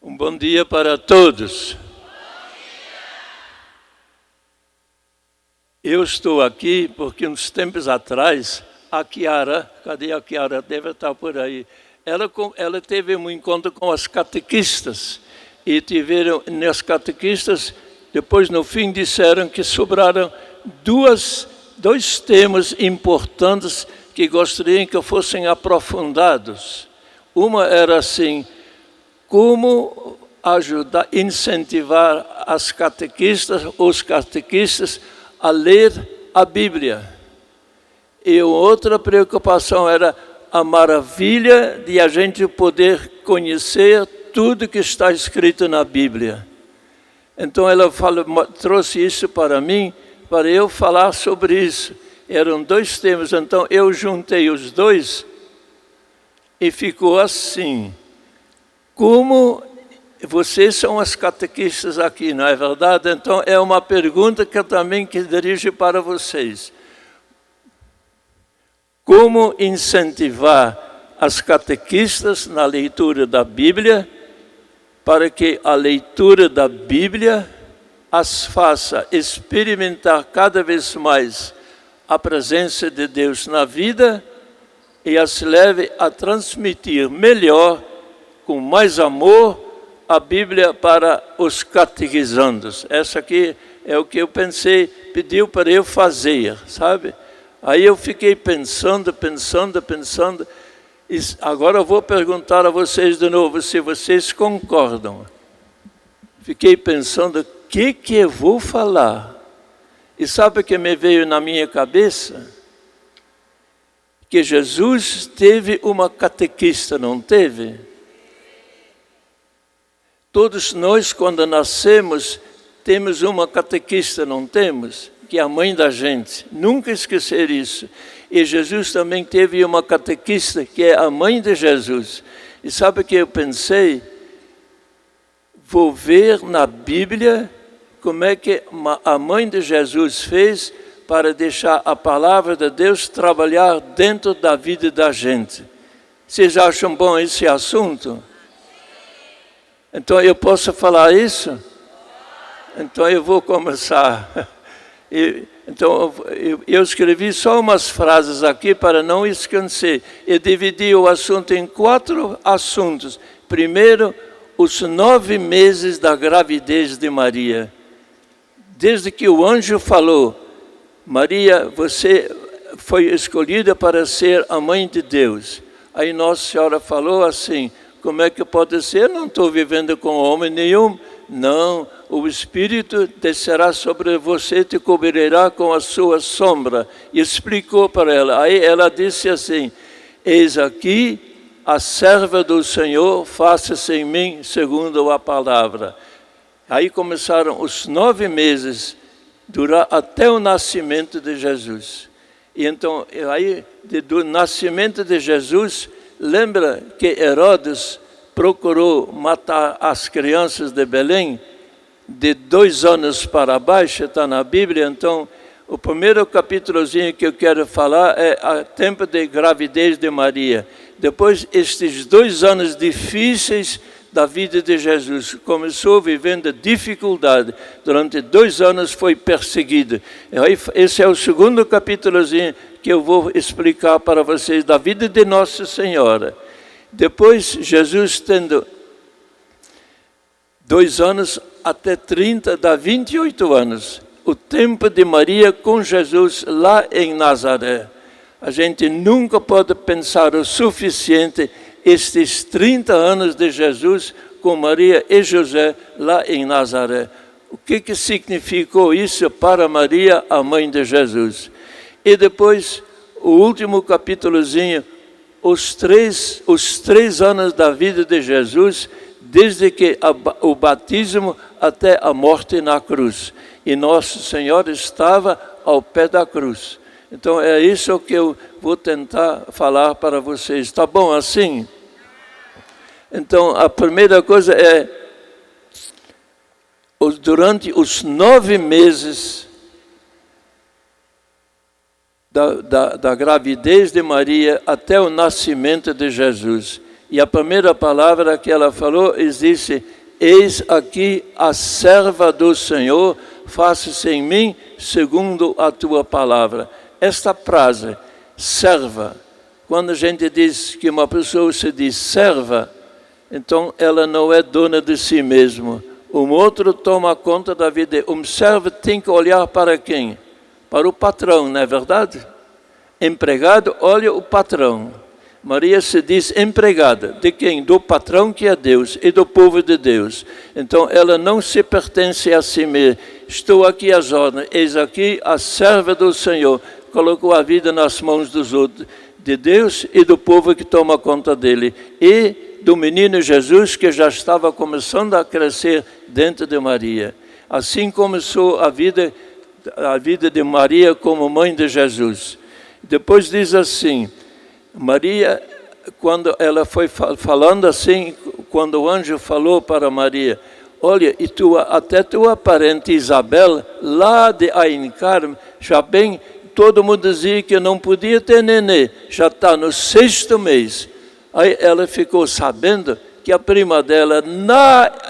Um bom dia para todos. Eu estou aqui porque uns tempos atrás, a Chiara, cadê a Chiara? Deve estar por aí. Ela teve um encontro com as catequistas e tiveram, nas catequistas, depois no fim disseram que sobraram dois temas importantes que gostariam que fossem aprofundados. Uma era assim: como ajudar, incentivar as catequistas, os catequistas a ler a Bíblia. E outra preocupação era a maravilha de a gente poder conhecer tudo que está escrito na Bíblia. Então ela trouxe isso para mim, para eu falar sobre isso. Eram dois temas, então eu juntei os dois e ficou assim: como vocês são as catequistas aqui, não é verdade? Então é uma pergunta que eu também dirijo para vocês. Como incentivar as catequistas na leitura da Bíblia, para que a leitura da Bíblia as faça experimentar cada vez mais a presença de Deus na vida e as leve a transmitir melhor, com mais amor, a Bíblia para os catequizandos. Essa aqui é o que eu pensei, pediu para eu fazer, sabe? Aí eu fiquei pensando, e agora eu vou perguntar a vocês de novo se vocês concordam. Fiquei pensando, o que eu vou falar? E sabe o que me veio na minha cabeça? Que Jesus teve uma catequista, não teve? Todos nós, quando nascemos, temos uma catequista, não temos? Que é a mãe da gente. Nunca esquecer isso. E Jesus também teve uma catequista, que é a mãe de Jesus. E sabe o que eu pensei? Vou ver na Bíblia como é que a mãe de Jesus fez para deixar a palavra de Deus trabalhar dentro da vida da gente. Vocês acham bom esse assunto? Então eu posso falar isso? Então eu vou começar. Então eu escrevi só umas frases aqui para não esquecer. Eu dividi o assunto em 4 assuntos. Primeiro, os 9 meses da gravidez de Maria. Desde que o anjo falou: Maria, você foi escolhida para ser a mãe de Deus. Aí Nossa Senhora falou assim: como é que pode ser? Eu não estou vivendo com homem nenhum. Não, o Espírito descerá sobre você e te cobrirá com a sua sombra. E explicou para ela. Aí ela disse assim: eis aqui a serva do Senhor, faça-se em mim segundo a palavra. Aí começaram os 9 meses, durar até o nascimento de Jesus. E então, aí, do nascimento de Jesus, lembra que Herodes procurou matar as crianças de Belém de 2 anos para baixo, está na Bíblia. Então, o primeiro capítulozinho que eu quero falar é o tempo de gravidez de Maria. Depois, estes 2 anos difíceis da vida de Jesus. Começou vivendo dificuldade. Durante 2 anos foi perseguido. Esse é o segundo capítulozinho que eu vou explicar para vocês da vida de Nossa Senhora. Depois, Jesus tendo 2 anos até 30, dá 28 anos. O tempo de Maria com Jesus lá em Nazaré. A gente nunca pode pensar o suficiente estes 30 anos de Jesus com Maria e José lá em Nazaré. O que significou isso para Maria, a mãe de Jesus? E depois, o último capítulozinho, os três anos da vida de Jesus, desde que o batismo até a morte na cruz. E Nosso Senhor estava ao pé da cruz. Então é isso que eu vou tentar falar para vocês. Está bom assim? Então a primeira coisa é, durante os 9 meses da gravidez de Maria até o nascimento de Jesus, E a primeira palavra que ela falou, disse: eis aqui a serva do Senhor, faça-se em mim segundo a tua palavra. Esta frase, serva, quando a gente diz que uma pessoa se diz serva, então ela não é dona de si mesmo. Um outro toma conta da vida. Um servo tem que olhar para quem? Para o patrão, não é verdade? Empregado olha o patrão. Maria se diz empregada. De quem? Do patrão, que é Deus, e do povo de Deus. Então ela não se pertence a si mesma. Estou aqui às ordens, eis aqui a serva do Senhor. Colocou a vida nas mãos dos outros, de Deus e do povo que toma conta dele. E do menino Jesus, que já estava começando a crescer dentro de Maria. Assim começou a vida de Maria como mãe de Jesus. Depois diz assim, Maria, quando ela foi falando assim, quando o anjo falou para Maria, olha, e até tua parente Isabel, lá de Ain Carme, já bem, todo mundo dizia que não podia ter nenê, já está no 6º mês. Aí ela ficou sabendo que a prima dela,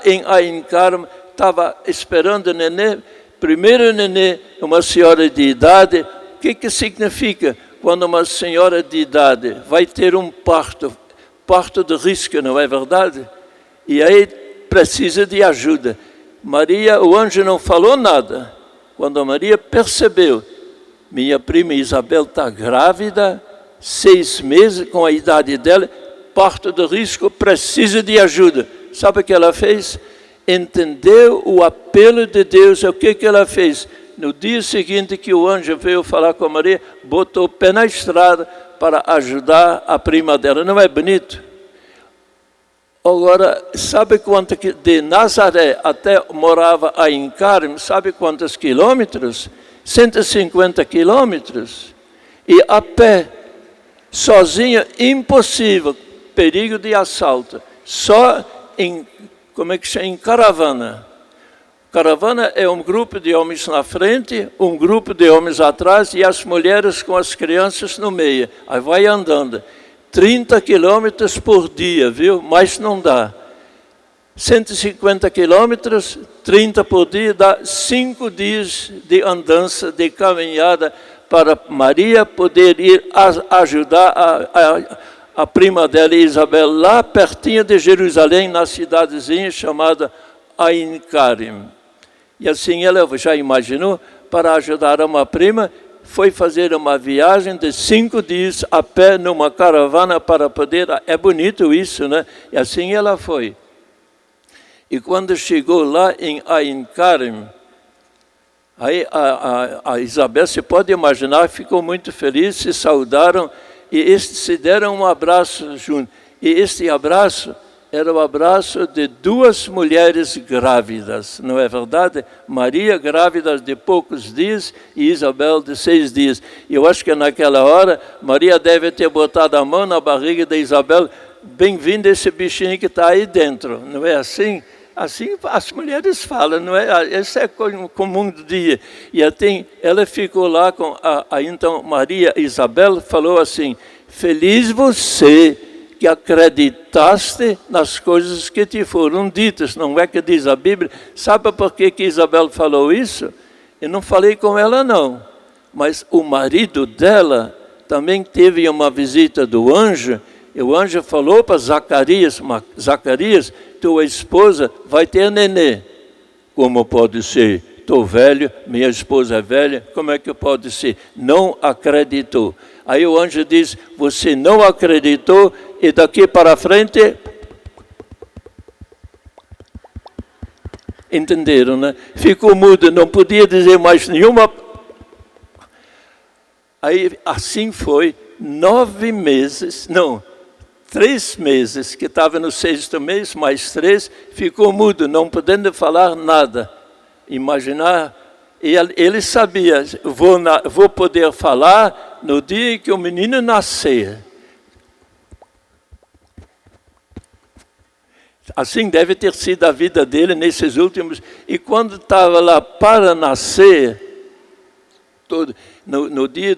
em Ain Carme, estava esperando nenê, primeiro nenê, uma senhora de idade. O que significa quando uma senhora de idade vai ter um parto de risco, não é verdade? E aí precisa de ajuda. Maria, o anjo não falou nada. Quando a Maria percebeu, minha prima Isabel está grávida, 6 meses com a idade dela, parto de risco, precisa de ajuda. Sabe o que ela fez? Entendeu o apelo de Deus. O que ela fez? No dia seguinte que o anjo veio falar com Maria, botou o pé na estrada para ajudar a prima dela. Não é bonito? Agora, sabe quanto que de Nazaré até morava a Ain Carme? Sabe quantos quilômetros? 150 quilômetros. E a pé, sozinha, impossível. Perigo de assalto. Só em caravana. Caravana é um grupo de homens na frente, um grupo de homens atrás e as mulheres com as crianças no meio. Aí vai andando. 30 quilômetros por dia, viu? Mas não dá. 150 quilômetros, 30 por dia, dá 5 dias de andança, de caminhada, para Maria poder ir ajudar a prima dela, Isabel, lá pertinho de Jerusalém, na cidadezinha chamada Ain Carme. E assim ela já imaginou, para ajudar uma prima, foi fazer uma viagem de 5 dias a pé numa caravana para poder... É bonito isso, né? E assim ela foi. E quando chegou lá em Ain Carme, aí a Isabel, se pode imaginar, ficou muito feliz, se saudaram e se deram um abraço junto. E este abraço era o abraço de 2 mulheres grávidas, não é verdade? Maria grávida de poucos dias e Isabel de 6 dias. E eu acho que naquela hora, Maria deve ter botado a mão na barriga de Isabel, bem-vindo esse bichinho que está aí dentro, não é assim? Assim as mulheres falam, não é? Esse é comum do dia. E até ela ficou lá com então Maria Isabel falou assim, feliz você que acreditaste nas coisas que te foram ditas. Não é que diz a Bíblia? Sabe por que Isabel falou isso? Eu não falei com ela não, mas o marido dela também teve uma visita do anjo, e o anjo falou para Zacarias, tua esposa vai ter nenê. Como pode ser? Estou velho, minha esposa é velha, como é que pode ser? Não acreditou. Aí o anjo diz, você não acreditou e daqui para frente... Entenderam, né? Ficou mudo, não podia dizer mais nenhuma... Aí assim foi, 9 meses, não... 3 meses, que estava no 6º mês, mais 3, ficou mudo, não podendo falar nada. Imaginar, ele sabia, vou poder falar no dia que o menino nascer. Assim deve ter sido a vida dele nesses últimos... E quando estava lá para nascer, no dia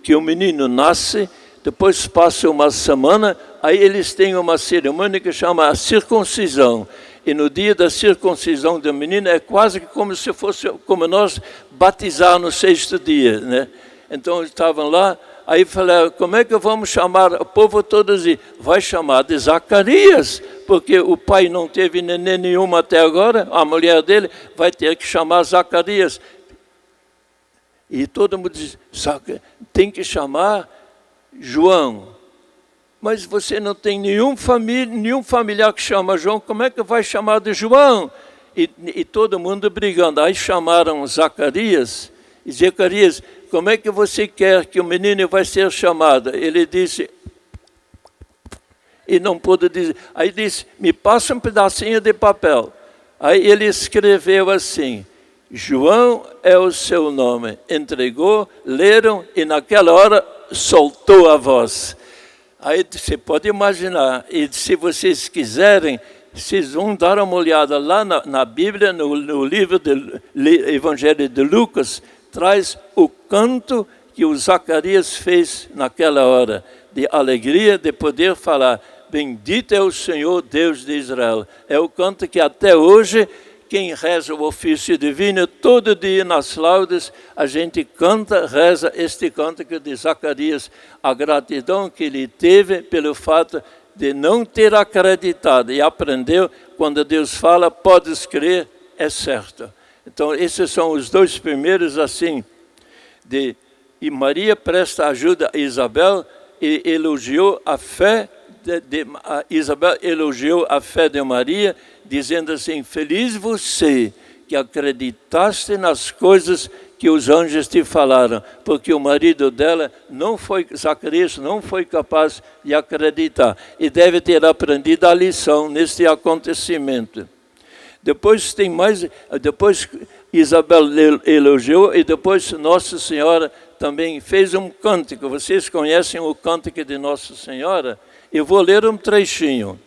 que o menino nasce, depois passa uma semana, aí eles têm uma cerimônia que chama a circuncisão. E no dia da circuncisão do menino é quase que como se fosse como nós batizar no 6º dia, né? Então eles estavam lá, aí falaram, como é que vamos chamar? O povo todo dizia, vai chamar de Zacarias, porque o pai não teve neném nenhuma até agora, a mulher dele vai ter que chamar Zacarias. E todo mundo diz, tem que chamar João. Mas você não tem nenhum familiar que chama João, como é que vai chamar de João? E todo mundo brigando. Aí chamaram Zacarias, e Zacarias, como é que você quer que o menino vai ser chamado? Ele disse, e não pôde dizer. Aí disse, me passa um pedacinho de papel. Aí ele escreveu assim, João é o seu nome. Entregou, leram, e naquela hora soltou a voz. Aí você pode imaginar, e se vocês quiserem, vocês vão dar uma olhada lá na Bíblia, no livro do Evangelho de Lucas, traz o canto que o Zacarias fez naquela hora, de alegria, de poder falar, bendito é o Senhor, Deus de Israel. É o canto que até hoje, quem reza o ofício divino, todo dia nas laudes, a gente canta, reza este cântico de Zacarias, a gratidão que ele teve pelo fato de não ter acreditado e aprendeu, quando Deus fala, podes crer, é certo. Então, esses são os dois primeiros, assim, e Maria presta ajuda a Isabel e elogiou a fé Isabel elogiou a fé de Maria, dizendo assim, feliz você que acreditaste nas coisas que os anjos te falaram, porque o marido dela, Zacarias, não foi capaz de acreditar, e deve ter aprendido a lição neste acontecimento. Depois Isabel elogiou, e depois Nossa Senhora também fez um cântico. Vocês conhecem o cântico de Nossa Senhora? Eu vou ler um trechinho.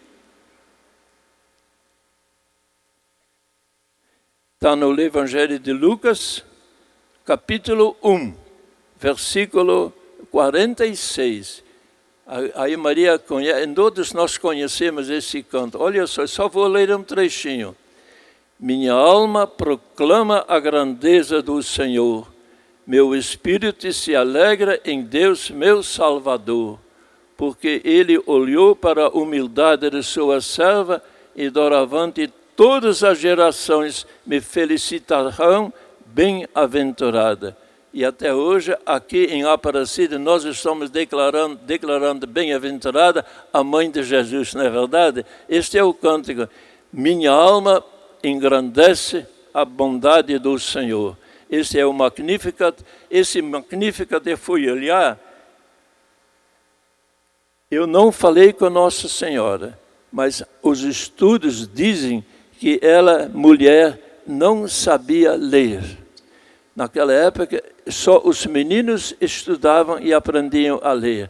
Está no Evangelho de Lucas, capítulo 1, versículo 46. Aí Maria conhece, todos nós conhecemos esse canto. Olha só vou ler um trechinho. Minha alma proclama a grandeza do Senhor. Meu espírito se alegra em Deus, meu Salvador, porque Ele olhou para a humildade de sua serva e doravante todas as gerações me felicitarão bem-aventurada. E até hoje, aqui em Aparecida, nós estamos declarando bem-aventurada a mãe de Jesus, não é verdade? Este é o cântico. Minha alma engrandece a bondade do Senhor. Esse é o Magnificat. Esse Magnificat eu fui olhar. Eu não falei com Nossa Senhora, mas os estudos dizem que ela, mulher, não sabia ler. Naquela época, só os meninos estudavam e aprendiam a ler.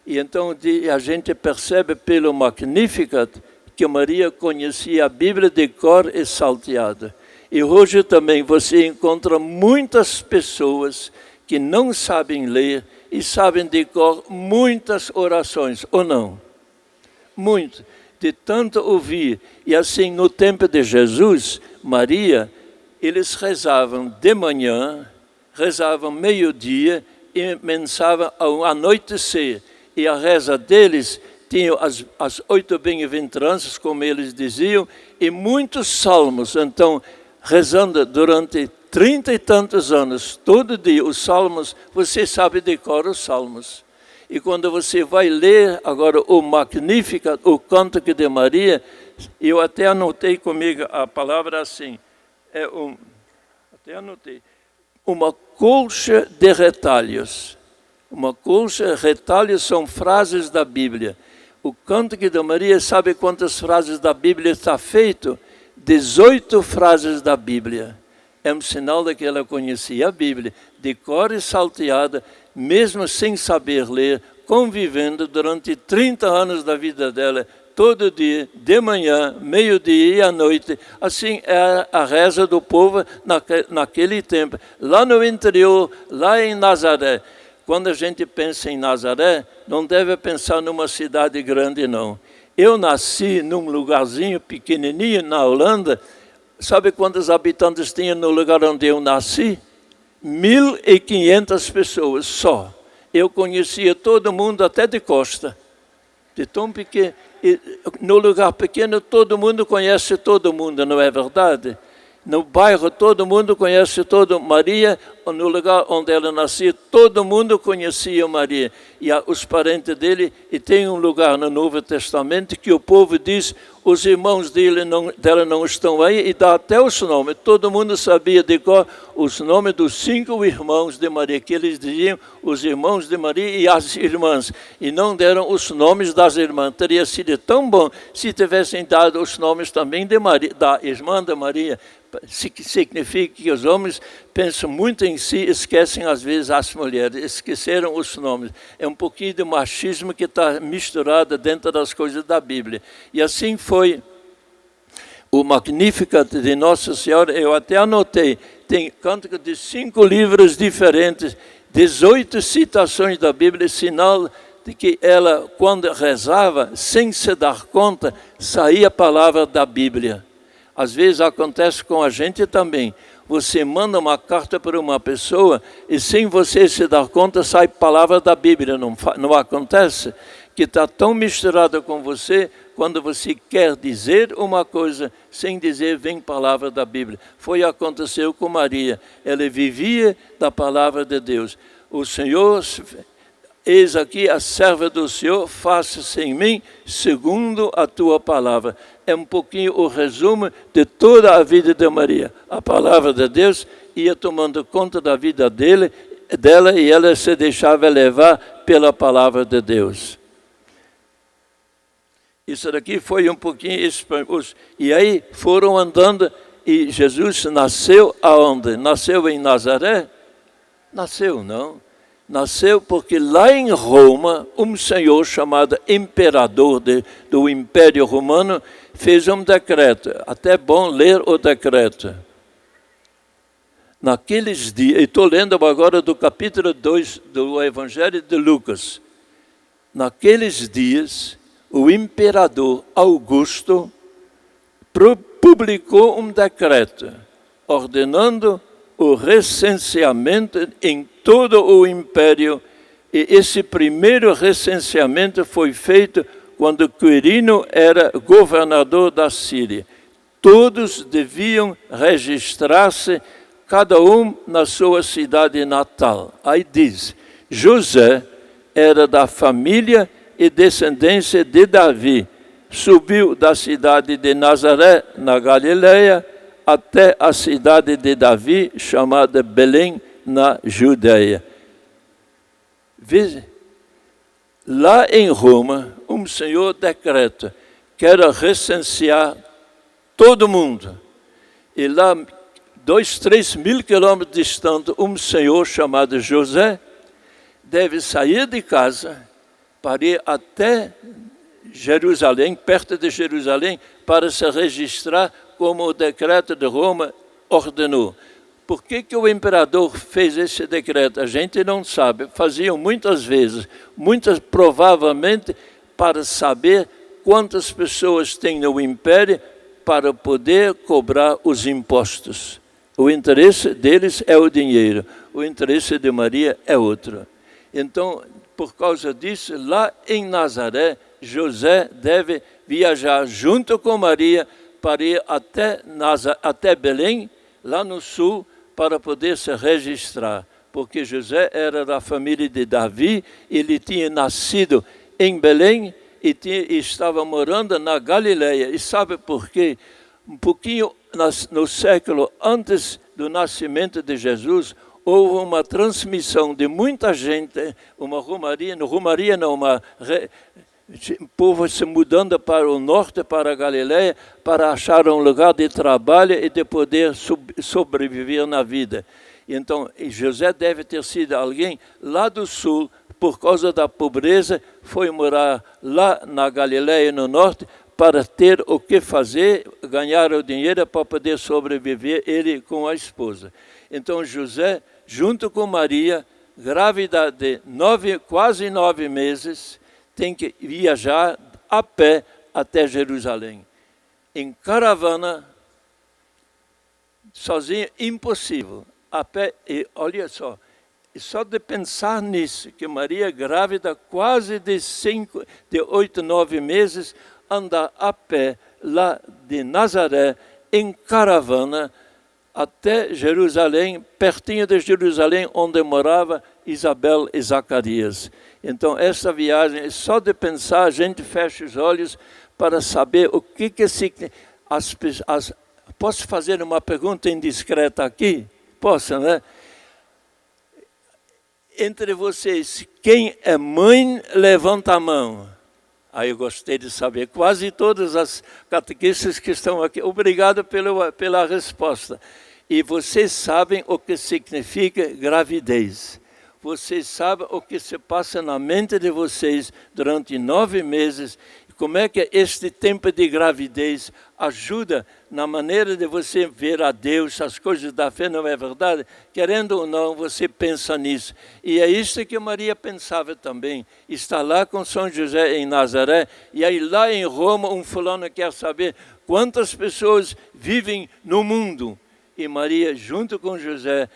E então a gente percebe pelo Magnificat que Maria conhecia a Bíblia de cor e salteada. E hoje também você encontra muitas pessoas que não sabem ler e sabem de cor muitas orações, ou não? Muito, de tanto ouvir. E assim, no tempo de Jesus, Maria, eles rezavam de manhã, rezavam meio-dia e mensavam ao anoitecer. E a reza deles tinha as 8 bem-aventuranças, como eles diziam, e muitos salmos. Então, rezando durante 30 e tantos anos, todo dia, os salmos, você sabe de cor os salmos. E quando você vai ler agora o Magnificat, o Cântico de Maria, eu até anotei comigo a palavra assim, uma colcha de retalhos. Uma colcha, retalhos são frases da Bíblia. O Cântico de Maria, sabe quantas frases da Bíblia está feito? 18 frases da Bíblia. É um sinal de que ela conhecia a Bíblia, de cor e salteada, mesmo sem saber ler, convivendo durante 30 anos da vida dela, todo dia, de manhã, meio-dia e à noite. Assim era a reza do povo naquele tempo. Lá no interior, lá em Nazaré, quando a gente pensa em Nazaré, não deve pensar numa cidade grande, não. Eu nasci num lugarzinho pequenininho na Holanda. Sabe quantos habitantes tinha no lugar onde eu nasci? 1.500 pessoas só. Eu conhecia todo mundo até de costa. De tão pequeno. No lugar pequeno todo mundo conhece todo mundo, não é verdade? No bairro todo mundo conhece todo Maria, no lugar onde ela nascia, todo mundo conhecia Maria. E os parentes dele, e tem um lugar no Novo Testamento que o povo diz, os irmãos dela não estão aí, e dá até os nomes. Todo mundo sabia de cor os nomes dos 5 irmãos de Maria, que eles diziam os irmãos de Maria e as irmãs, e não deram os nomes das irmãs. Teria sido tão bom se tivessem dado os nomes também de Maria, da irmã de Maria. Significa que os homens pensam muito em si, esquecem às vezes as mulheres, esqueceram os nomes. É um pouquinho de machismo que está misturado dentro das coisas da Bíblia. E assim foi o Magnificat de Nossa Senhora. Eu até anotei, tem cântico de 5 livros diferentes, 18 citações da Bíblia, sinal de que ela, quando rezava, sem se dar conta, saía a palavra da Bíblia. Às vezes acontece com a gente também. Você manda uma carta para uma pessoa e sem você se dar conta sai palavra da Bíblia. Não acontece? Que está tão misturada com você, quando você quer dizer uma coisa, sem dizer vem palavra da Bíblia. Aconteceu com Maria. Ela vivia da palavra de Deus. O Senhor... Eis aqui a serva do Senhor, faça-se em mim segundo a tua palavra. É um pouquinho o resumo de toda a vida de Maria. A palavra de Deus ia tomando conta da vida dela e ela se deixava levar pela palavra de Deus. Isso daqui foi um pouquinho... E aí foram andando e Jesus nasceu aonde? Nasceu em Nazaré? Nasceu, não. Nasceu porque lá em Roma, um senhor chamado imperador do Império Romano fez um decreto. Até bom ler o decreto. Naqueles dias, estou lendo agora do capítulo 2 do Evangelho de Lucas. Naqueles dias, o imperador Augusto publicou um decreto ordenando o recenseamento em todo o império, e esse primeiro recenseamento foi feito quando Quirino era governador da Síria. Todos deviam registrar-se, cada um na sua cidade natal. Aí diz, José era da família e descendência de Davi, subiu da cidade de Nazaré, na Galileia, até a cidade de Davi, chamada Belém, na Judeia. Lá em Roma, um senhor decreta, quer recensear todo mundo. E lá, 2-3 mil quilômetros distante, um senhor chamado José deve sair de casa para ir até Jerusalém, perto de Jerusalém, para se registrar como o decreto de Roma ordenou. Por que o imperador fez esse decreto? A gente não sabe. Faziam muitas vezes, provavelmente para saber quantas pessoas tem no império para poder cobrar os impostos. O interesse deles é o dinheiro, o interesse de Maria é outro. Então, por causa disso, lá em Nazaré, José deve viajar junto com Maria para ir até Belém, lá no sul, para poder se registrar. Porque José era da família de Davi, ele tinha nascido em Belém e estava morando na Galileia. E sabe por quê? Um pouquinho no século antes do nascimento de Jesus, houve uma transmissão de muita gente, uma o povo se mudando para o norte, para a Galileia, para achar um lugar de trabalho e de poder sobreviver na vida. Então, José deve ter sido alguém lá do sul, por causa da pobreza, foi morar lá na Galileia, no norte, para ter o que fazer, ganhar o dinheiro para poder sobreviver, ele com a esposa. Então, José, junto com Maria, grávida de quase 9 meses, tem que viajar a pé até Jerusalém. Em caravana, sozinha, impossível. A pé, e olha só de pensar nisso, que Maria grávida quase de 8, 9 meses, anda a pé lá de Nazaré, em caravana, até Jerusalém, pertinho de Jerusalém, onde morava Isabel e Zacarias. Então, essa viagem, só de pensar, a gente fecha os olhos para saber o que significa. Posso fazer uma pergunta indiscreta aqui? Posso, né? Entre vocês, quem é mãe, levanta a mão. Aí eu gostei de saber, quase todas as catequistas que estão aqui. Obrigado pela resposta. E vocês sabem o que significa gravidez. Vocês sabem o que se passa na mente de vocês durante 9 meses. Como é que este tempo de gravidez ajuda na maneira de você ver a Deus, as coisas da fé, não é verdade? Querendo ou não, você pensa nisso. E é isso que Maria pensava também. Está lá com São José em Nazaré, e aí lá em Roma um fulano quer saber quantas pessoas vivem no mundo. E Maria, junto com José,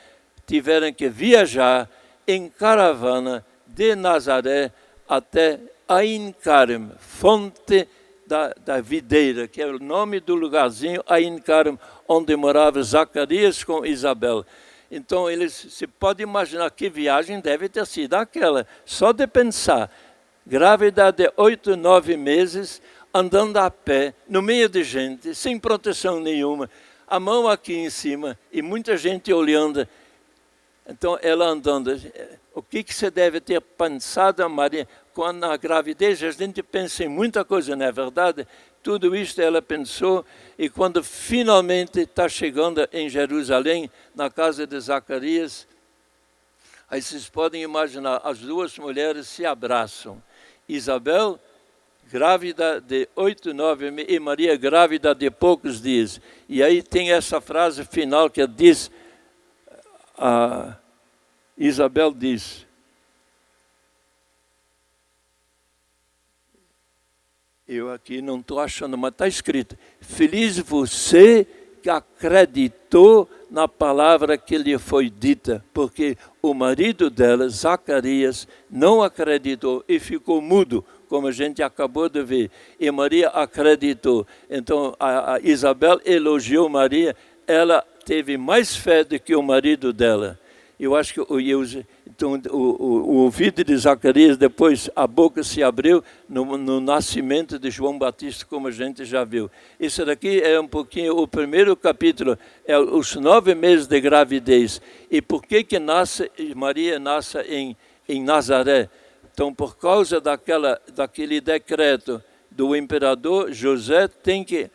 tiveram que viajar em caravana de Nazaré até Ain Karem, fonte da videira, que é o nome do lugarzinho, Ain Karem, onde morava Zacarias com Isabel. Então, se pode imaginar que viagem deve ter sido aquela. Só de pensar, grávida de 8, 9 meses, andando a pé, no meio de gente, sem proteção nenhuma, a mão aqui em cima e muita gente olhando. Então, ela andando. O que você deve ter pensado, Maria? Quando na gravidez a gente pensa em muita coisa, não é verdade? Tudo isso ela pensou, e quando finalmente está chegando em Jerusalém, na casa de Zacarias, aí vocês podem imaginar, as duas mulheres se abraçam. Isabel, grávida de 8, 9 meses, e Maria, grávida de poucos dias. E aí tem essa frase final que diz, Isabel diz, eu aqui não estou achando, mas está escrito, feliz você que acreditou na palavra que lhe foi dita, porque o marido dela, Zacarias, não acreditou e ficou mudo, como a gente acabou de ver. E Maria acreditou. Então, a Isabel elogiou Maria, ela teve mais fé do que o marido dela. Eu acho que o ouvido de Zacarias, depois a boca se abriu no nascimento de João Batista, como a gente já viu. Isso daqui é um pouquinho, o primeiro capítulo, é os 9 meses de gravidez. E por que Maria nasce em Nazaré? Então, por causa daquele decreto do imperador, José tem que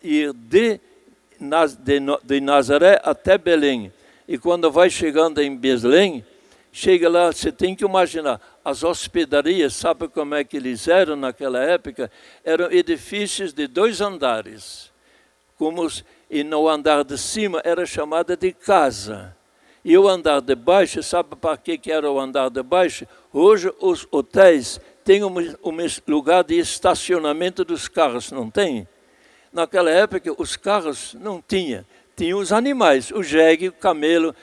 ir de Nazaré até Belém. E quando vai chegando em Belém, chega lá, você tem que imaginar, as hospedarias, sabe como é que eles eram naquela época? Eram edifícios de 2 andares. E no andar de cima era chamada de casa. E o andar de baixo, sabe para que era o andar de baixo? Hoje os hotéis têm um lugar de estacionamento dos carros, não tem? Naquela época os carros não tinham. Tinha os animais, o jegue, o camelo.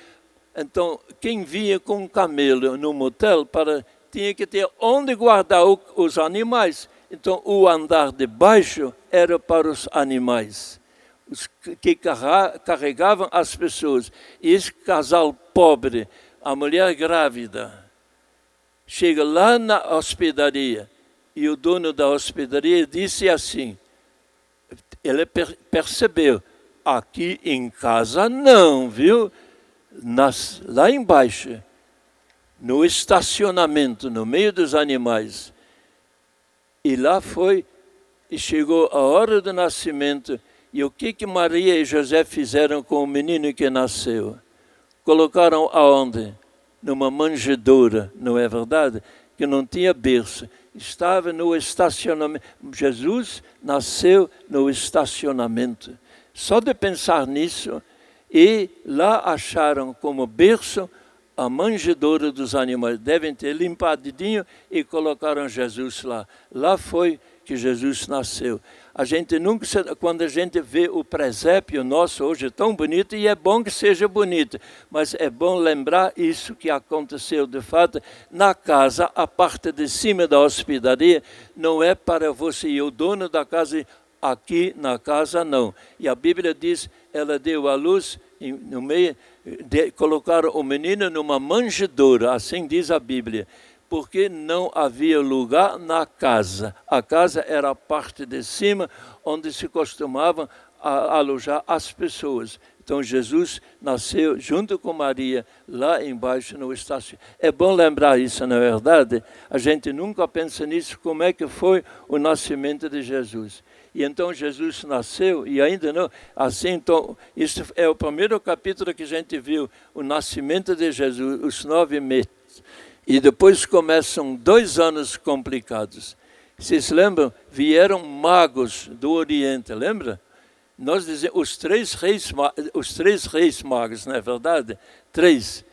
Então, quem vinha com um camelo no motel, tinha que ter onde guardar os animais. Então, o andar de baixo era para os animais, os que carregavam as pessoas. E esse casal pobre, a mulher grávida, chega lá na hospedaria, e o dono da hospedaria disse assim, ele percebeu, aqui em casa não, viu? Lá embaixo, no estacionamento, no meio dos animais. E lá foi, e chegou a hora do nascimento. E o que Maria e José fizeram com o menino que nasceu? Colocaram aonde? Numa manjedoura, não é verdade? Que não tinha berço. Estava no estacionamento. Jesus nasceu no estacionamento. Só de pensar nisso, e lá acharam como berço a manjedoura dos animais. Devem ter limpadinho e colocaram Jesus lá. Lá foi que Jesus nasceu. A gente nunca, quando a gente vê o presépio nosso hoje tão bonito, e é bom que seja bonito, mas é bom lembrar isso que aconteceu de fato na casa, a parte de cima da hospedaria, não é para você e o dono da casa, aqui na casa não. E a Bíblia diz, ela deu à luz, no meio, colocaram o menino numa manjedoura, assim diz a Bíblia. Porque não havia lugar na casa. A casa era a parte de cima, onde se costumavam alojar as pessoas. Então, Jesus nasceu junto com Maria, lá embaixo no estácio. É bom lembrar isso, na verdade. A gente nunca pensa nisso, como é que foi o nascimento de Jesus. E então Jesus nasceu, e ainda não, assim, então, isso é o primeiro capítulo que a gente viu, o nascimento de Jesus, os 9 meses. E depois começam 2 anos complicados. Vocês lembram? Vieram magos do Oriente, lembra? Nós dizemos os três reis magos, não é verdade? 3.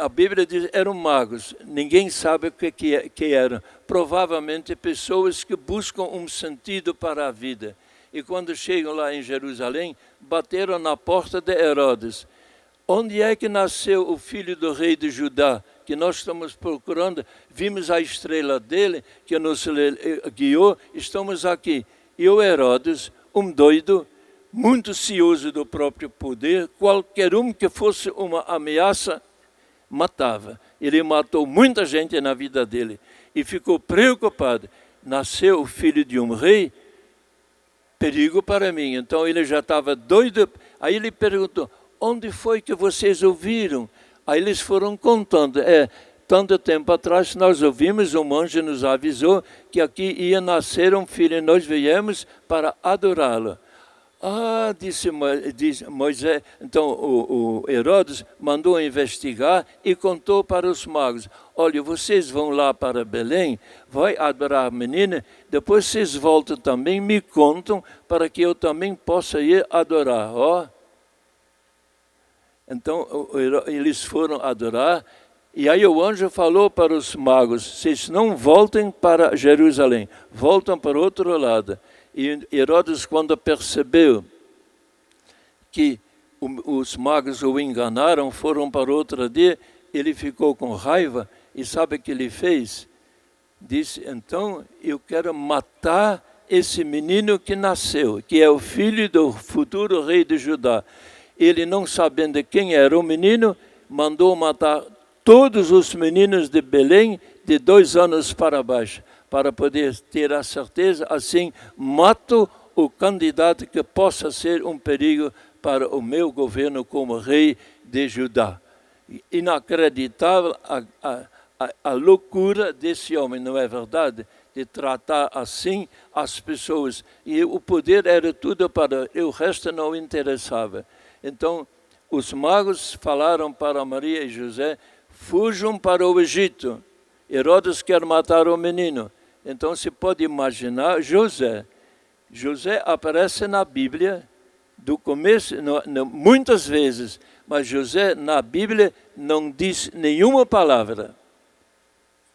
A Bíblia diz eram magos. Ninguém sabe o que eram. Provavelmente pessoas que buscam um sentido para a vida. E quando chegam lá em Jerusalém, bateram na porta de Herodes. Onde é que nasceu o filho do rei de Judá? Que nós estamos procurando, vimos a estrela dele, que nos guiou, estamos aqui. E o Herodes, um doido, muito cioso do próprio poder, qualquer um que fosse uma ameaça, matava. Ele matou muita gente na vida dele e ficou preocupado. Nasceu o filho de um rei, perigo para mim. Então ele já estava doido, aí ele perguntou, onde foi que vocês ouviram? Aí eles foram contando, tanto tempo atrás nós ouvimos, um anjo nos avisou que aqui ia nascer um filho e nós viemos para adorá-lo. Ah, disse Moisés, então o Herodes mandou investigar e contou para os magos, olha, vocês vão lá para Belém, vai adorar a menina, depois vocês voltam também, me contam para que eu também possa ir adorar, ó. Então, eles foram adorar, e aí o anjo falou para os magos, vocês não voltem para Jerusalém, voltam para o outro lado. E Herodes, quando percebeu que os magos o enganaram, foram para outro dia, ele ficou com raiva, e sabe o que ele fez? Disse, então, eu quero matar esse menino que nasceu, que é o filho do futuro rei de Judá. Ele, não sabendo quem era o menino, mandou matar todos os meninos de Belém de 2 anos para baixo, para poder ter a certeza, assim, mato o candidato que possa ser um perigo para o meu governo como rei de Judá. Inacreditável a loucura desse homem, não é verdade? De tratar assim as pessoas. E o poder era tudo para ele, o resto não interessava. Então, os magos falaram para Maria e José, fujam para o Egito. Herodes quer matar o menino. Então, se pode imaginar, José aparece na Bíblia, do começo, muitas vezes, mas José, na Bíblia, não diz nenhuma palavra.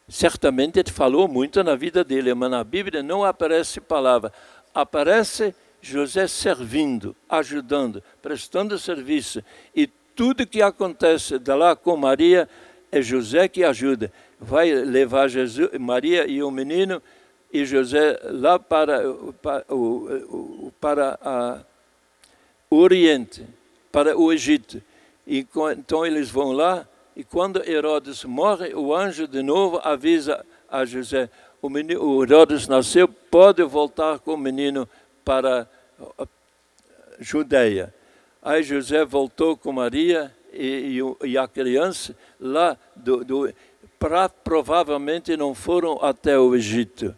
Certamente ele falou muito na vida dele, mas na Bíblia não aparece palavra. Aparece José servindo, ajudando, prestando serviço. E tudo que acontece de lá com Maria, é José que ajuda. Vai levar Maria e o menino e José lá para o Oriente, para o Egito. E, então eles vão lá, e quando Herodes morre, o anjo de novo avisa a José, o Herodes nasceu, pode voltar com o menino para a Judeia. Aí José voltou com Maria e a criança lá, provavelmente não foram até o Egito,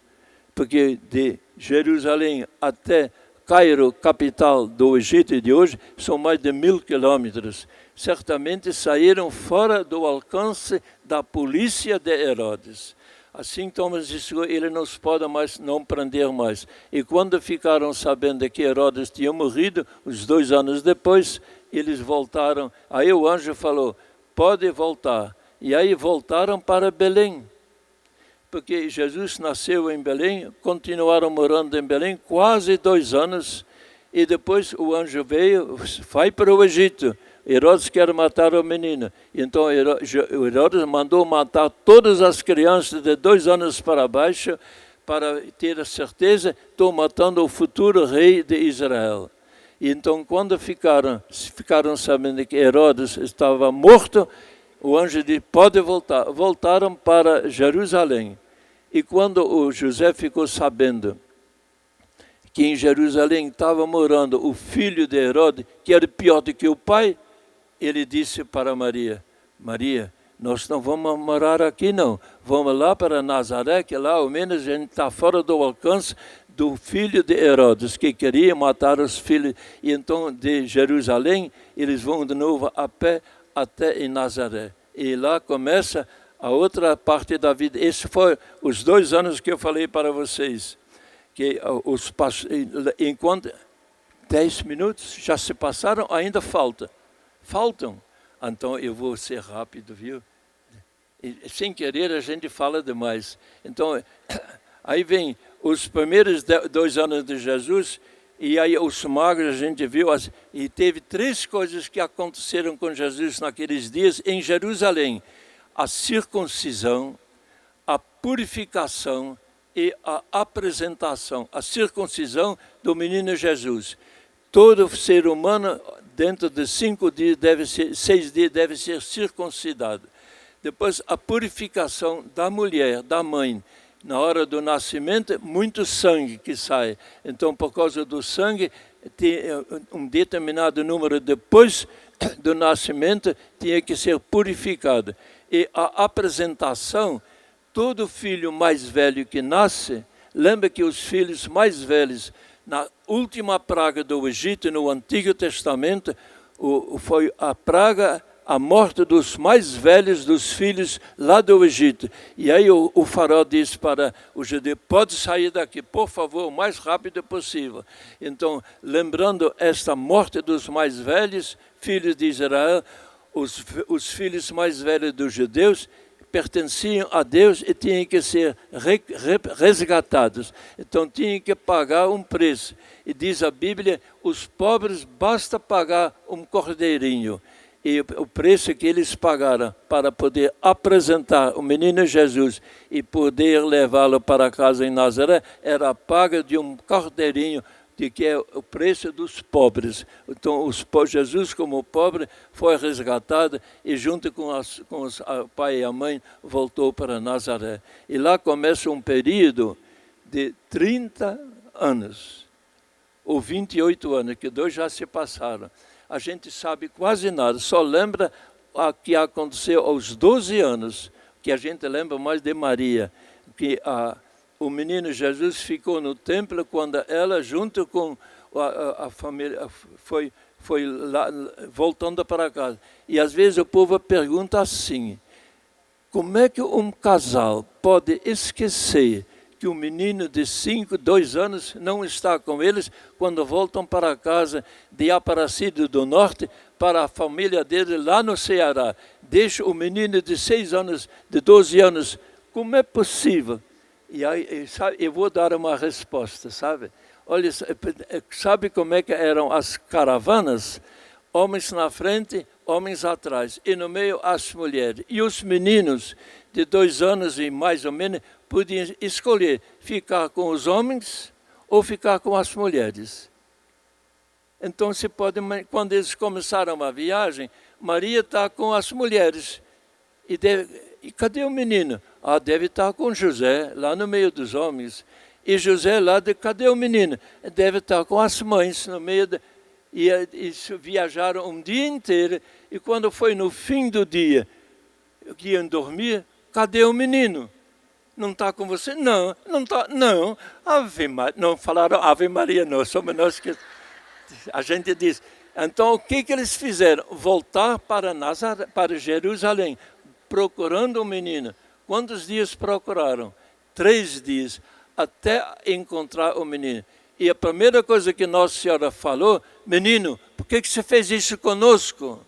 porque de Jerusalém até Cairo, capital do Egito de hoje, são mais de 1000 quilômetros. Certamente saíram fora do alcance da polícia de Herodes. Assim, Thomas disse, ele não pode mais, não prender mais. E quando ficaram sabendo que Herodes tinha morrido, uns 2 anos depois, eles voltaram. Aí o anjo falou, pode voltar. E aí voltaram para Belém, porque Jesus nasceu em Belém, continuaram morando em Belém quase 2 anos, e depois o anjo veio, vai para o Egito. Herodes quer matar o menino. Então Herodes mandou matar todas as crianças de 2 anos para baixo, para ter a certeza, estou matando o futuro rei de Israel. E então quando ficaram sabendo que Herodes estava morto, o anjo disse, pode voltar. Voltaram para Jerusalém. E quando o José ficou sabendo que em Jerusalém estava morando o filho de Herodes, que era pior do que o pai, ele disse para Maria, Maria, nós não vamos morar aqui não, vamos lá para Nazaré, que lá ao menos a gente está fora do alcance do filho de Herodes, que queria matar os filhos. E então de Jerusalém, eles vão de novo a pé até em Nazaré. E lá começa a outra parte da vida. Esses foram os 2 anos que eu falei para vocês. Que enquanto 10 minutos já se passaram, ainda faltam. Então eu vou ser rápido, viu? E, sem querer a gente fala demais. Então aí vem os primeiros 2 anos de Jesus, e aí os magos a gente viu, e teve 3 coisas que aconteceram com Jesus naqueles dias em Jerusalém: a circuncisão, a purificação e a apresentação. A circuncisão do menino Jesus. Todo ser humano, dentro de 5 dias, 6 dias, deve ser circuncidado. Depois, a purificação da mulher, da mãe. Na hora do nascimento, muito sangue que sai. Então, por causa do sangue, tem um determinado número depois do nascimento, tinha que ser purificado. E a apresentação, todo filho mais velho que nasce, lembra que os filhos mais velhos, na última praga do Egito, no Antigo Testamento, foi a praga, a morte dos mais velhos dos filhos lá do Egito. E aí o faraó disse para o judeu, pode sair daqui, por favor, o mais rápido possível. Então, lembrando esta morte dos mais velhos, filhos de Israel, os filhos mais velhos dos judeus pertenciam a Deus e tinham que ser resgatados. Então tinham que pagar um preço. E diz a Bíblia, os pobres basta pagar um cordeirinho. E o preço que eles pagaram para poder apresentar o menino Jesus e poder levá-lo para casa em Nazaré era a paga de um cordeirinho, de que é o preço dos pobres. Então, Jesus, como pobre, foi resgatado e junto com o pai e a mãe voltou para Nazaré. E lá começa um período de 30 anos, ou 28 anos, que 2 já se passaram. A gente sabe quase nada, só lembra o que aconteceu aos 12 anos, que a gente lembra mais de Maria, que o menino Jesus ficou no templo quando ela, junto com a família, foi lá, voltando para casa. E às vezes o povo pergunta assim, como é que um casal pode esquecer que o menino de 2 anos não está com eles quando voltam para casa de Aparecida do Norte, para a família dele lá no Ceará? Deixa o menino de 6 anos, de 12 anos, como é possível? E aí, sabe, eu vou dar uma resposta, sabe? Olha, sabe como é que eram as caravanas? Homens na frente, homens atrás, e no meio as mulheres. E os meninos de 2 anos e mais ou menos podiam escolher ficar com os homens ou ficar com as mulheres. Então, quando eles começaram a viagem, Maria está com as mulheres. E cadê o menino? Deve estar com José, lá no meio dos homens. E José lá, cadê o menino? Deve estar com as mães, no meio e viajaram um dia inteiro. E quando foi no fim do dia, que iam dormir, cadê o menino? Não está com você? Não, não está, não. Não falaram Ave Maria, não, somos nós que... A gente diz. Então, o que eles fizeram? Voltar para Nazaré, para Jerusalém, procurando o menino. Quantos dias procuraram? 3 dias, até encontrar o menino. E a primeira coisa que Nossa Senhora falou, menino, por que você fez isso conosco?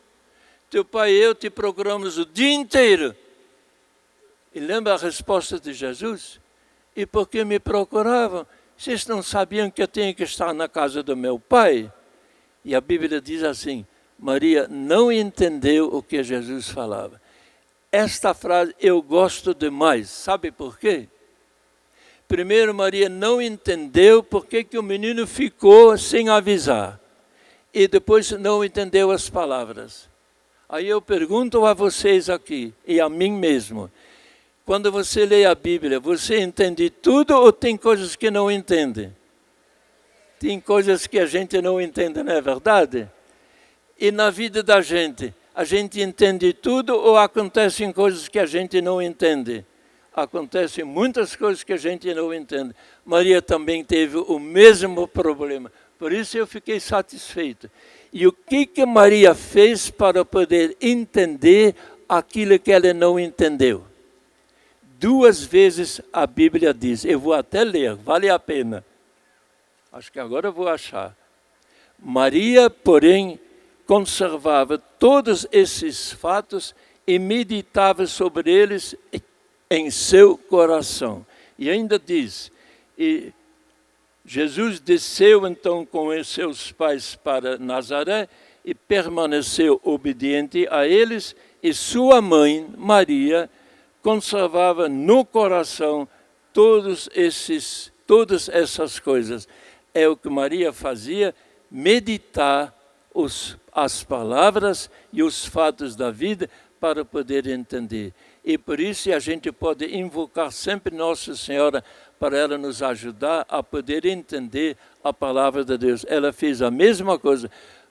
teu pai e eu te procuramos o dia inteiro. E lembra a resposta de Jesus? E por que me procuravam? Vocês não sabiam que eu tenho que estar na casa do meu pai? E a Bíblia diz assim, Maria não entendeu o que Jesus falava. Esta frase eu gosto demais. Sabe por quê? Primeiro, Maria não entendeu por que o menino ficou sem avisar. E depois não entendeu as palavras. Aí eu pergunto a vocês aqui, e a mim mesmo. Quando você lê a Bíblia, você entende tudo ou tem coisas que não entende? Tem coisas que a gente não entende, não é verdade? E na vida da gente, a gente entende tudo ou acontecem coisas que a gente não entende? Acontecem muitas coisas que a gente não entende. Maria também teve o mesmo problema. Por isso eu fiquei satisfeito. E o que Maria fez para poder entender aquilo que ela não entendeu? 2 vezes a Bíblia diz, eu vou até ler, vale a pena. Acho que agora eu vou achar. Maria, porém, conservava todos esses fatos e meditava sobre eles em seu coração. E ainda diz, e Jesus desceu então com os seus pais para Nazaré e permaneceu obediente a eles, e sua mãe, Maria, conservava no coração todas essas coisas. É o que Maria fazia, meditar as palavras e os fatos da vida para poder entender. E por isso a gente pode invocar sempre Nossa Senhora para ela nos ajudar a poder entender a palavra de Deus. Ela fez a mesma coisa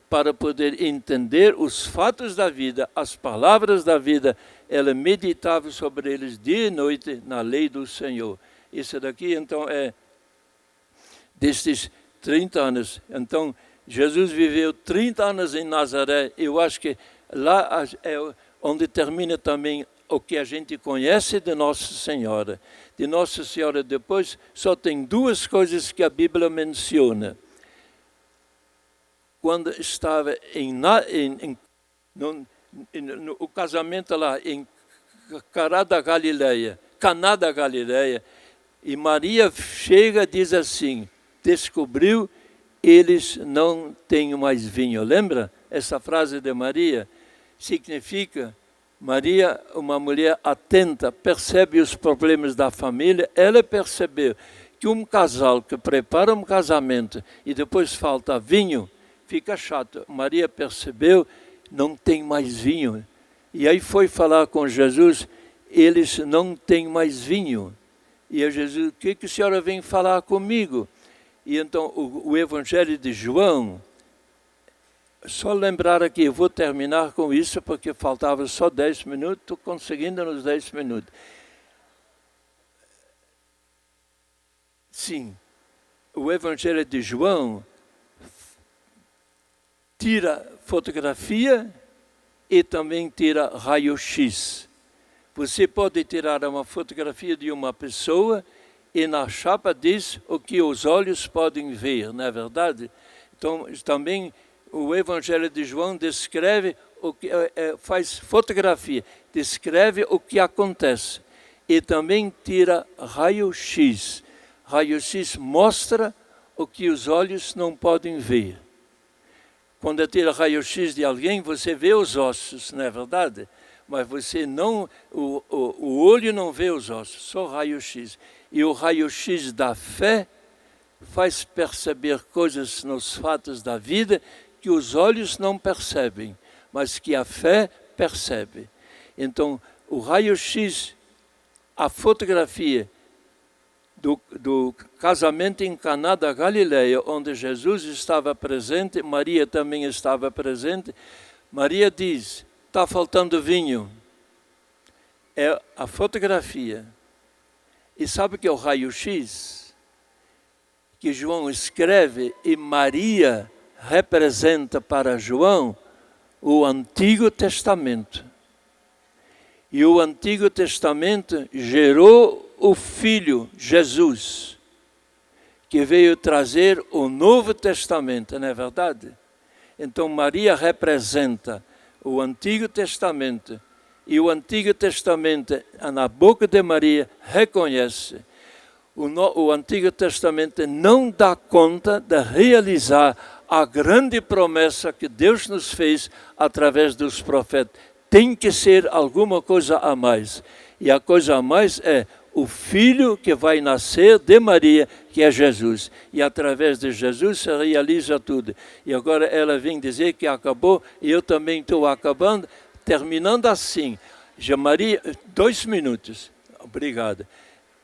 para poder entender os fatos da vida, as palavras da vida. Ela meditava sobre eles dia e noite na lei do Senhor. Isso daqui, então, é destes 30 anos. Então, Jesus viveu 30 anos em Nazaré. Eu acho que lá é onde termina também o que a gente conhece de Nossa Senhora. De Nossa Senhora depois, só tem 2 coisas que a Bíblia menciona. Quando estava no casamento lá em Caná da Galileia, e Maria chega e diz assim, descobriu, eles não têm mais vinho. Lembra essa frase de Maria? Significa, Maria, uma mulher atenta, percebe os problemas da família. Ela percebeu que um casal que prepara um casamento e depois falta vinho, fica chato. Maria percebeu, não tem mais vinho. E aí foi falar com Jesus, eles não têm mais vinho. E a Jesus, o que a senhora vem falar comigo? E então o Evangelho de João, só lembrar aqui, eu vou terminar com isso, porque faltava só 10 minutos, estou conseguindo nos 10 minutos. Sim, o Evangelho de João tira fotografia e também tira raio-x. Você pode tirar uma fotografia de uma pessoa e na chapa diz o que os olhos podem ver, não é verdade? Então, também o Evangelho de João descreve, faz fotografia, descreve o que acontece. E também tira raio-x. Raio-x mostra o que os olhos não podem ver. Quando tira raio-x de alguém, você vê os ossos, não é verdade? Mas você não, o olho não vê os ossos, só raio-x. E o raio-x da fé faz perceber coisas nos fatos da vida que os olhos não percebem, mas que a fé percebe. Então, o raio-x, a fotografia do casamento em Caná da Galileia, onde Jesus estava presente, Maria também estava presente. Maria diz, está faltando vinho. É a fotografia. E sabe o que é o raio-x? Que João escreve e Maria representa para João o Antigo Testamento. E o Antigo Testamento gerou o Filho, Jesus, que veio trazer o Novo Testamento, não é verdade? Então Maria representa o Antigo Testamento. E o Antigo Testamento, na boca de Maria, reconhece. O Antigo Testamento não dá conta de realizar a grande promessa que Deus nos fez através dos profetas. Tem que ser alguma coisa a mais. E a coisa a mais é o filho que vai nascer de Maria, que é Jesus. E através de Jesus se realiza tudo. E agora ela vem dizer que acabou, e eu também estou acabando, terminando assim. Já Maria, 2 minutos. Obrigado.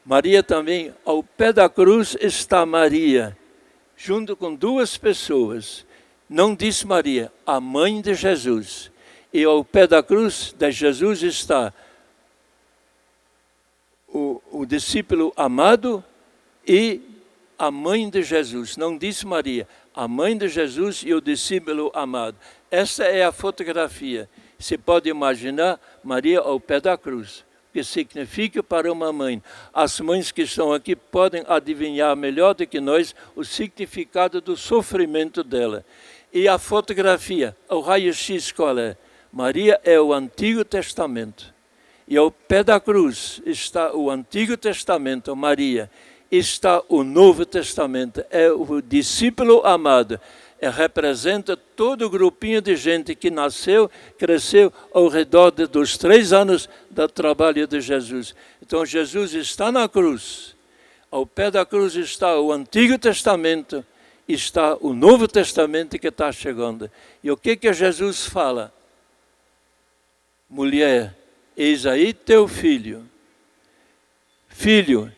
Maria também, ao pé da cruz está Maria, junto com 2 pessoas. Não diz Maria, a mãe de Jesus. E ao pé da cruz de Jesus está o discípulo amado e a mãe de Jesus. Não diz Maria, a mãe de Jesus e o discípulo amado. Essa é a fotografia. Você pode imaginar Maria ao pé da cruz, o que significa para uma mãe. As mães que estão aqui podem adivinhar melhor do que nós o significado do sofrimento dela. E a fotografia, o raio-x qual é? Maria é o Antigo Testamento. E ao pé da cruz está o Antigo Testamento, Maria. Está o Novo Testamento, é o discípulo amado. Representa todo o grupinho de gente que nasceu, cresceu ao redor dos 3 anos do trabalho de Jesus. Então Jesus está na cruz. Ao pé da cruz está o Antigo Testamento, está o Novo Testamento que está chegando. E o que Jesus fala? Mulher, eis aí teu filho. Filho,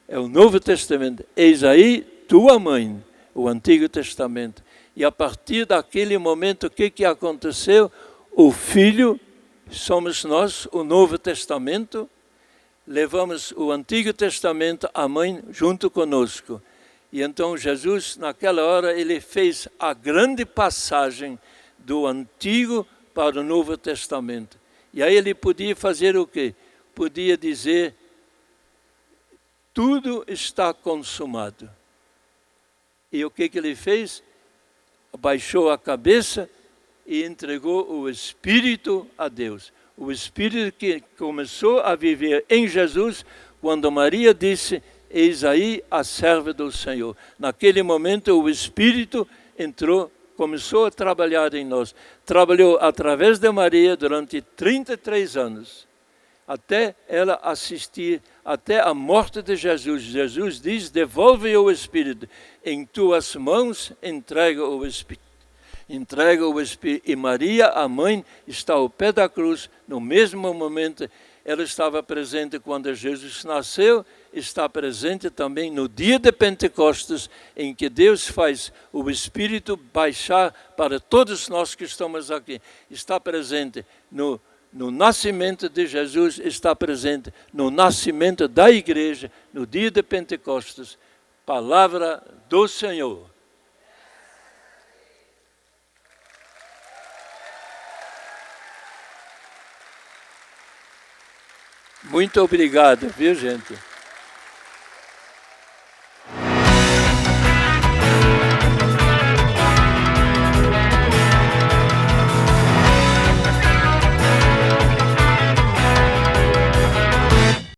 é o Novo Testamento. Eis aí tua mãe, o Antigo Testamento. E a partir daquele momento, o que aconteceu? O filho, somos nós, o Novo Testamento. Levamos o Antigo Testamento, a mãe, junto conosco. E então Jesus, naquela hora, ele fez a grande passagem do Antigo para o Novo Testamento. E aí ele podia fazer o quê? Podia dizer, tudo está consumado. E o que ele fez? Baixou a cabeça e entregou o Espírito a Deus. O Espírito que começou a viver em Jesus, quando Maria disse, eis aí a serva do Senhor. Naquele momento o Espírito entrou, começou a trabalhar em nós. Trabalhou através de Maria durante 33 anos, até ela assistir, até a morte de Jesus. Jesus diz, devolve o Espírito. Em tuas mãos entrega o Espírito. Entrega o Espírito. E Maria, a mãe, está ao pé da cruz, no mesmo momento. Ela estava presente quando Jesus nasceu, está presente também no dia de Pentecostes, em que Deus faz o Espírito baixar para todos nós que estamos aqui. Está presente no nascimento de Jesus, está presente no nascimento da igreja, no dia de Pentecostes. Palavra do Senhor. Muito obrigado, viu, gente?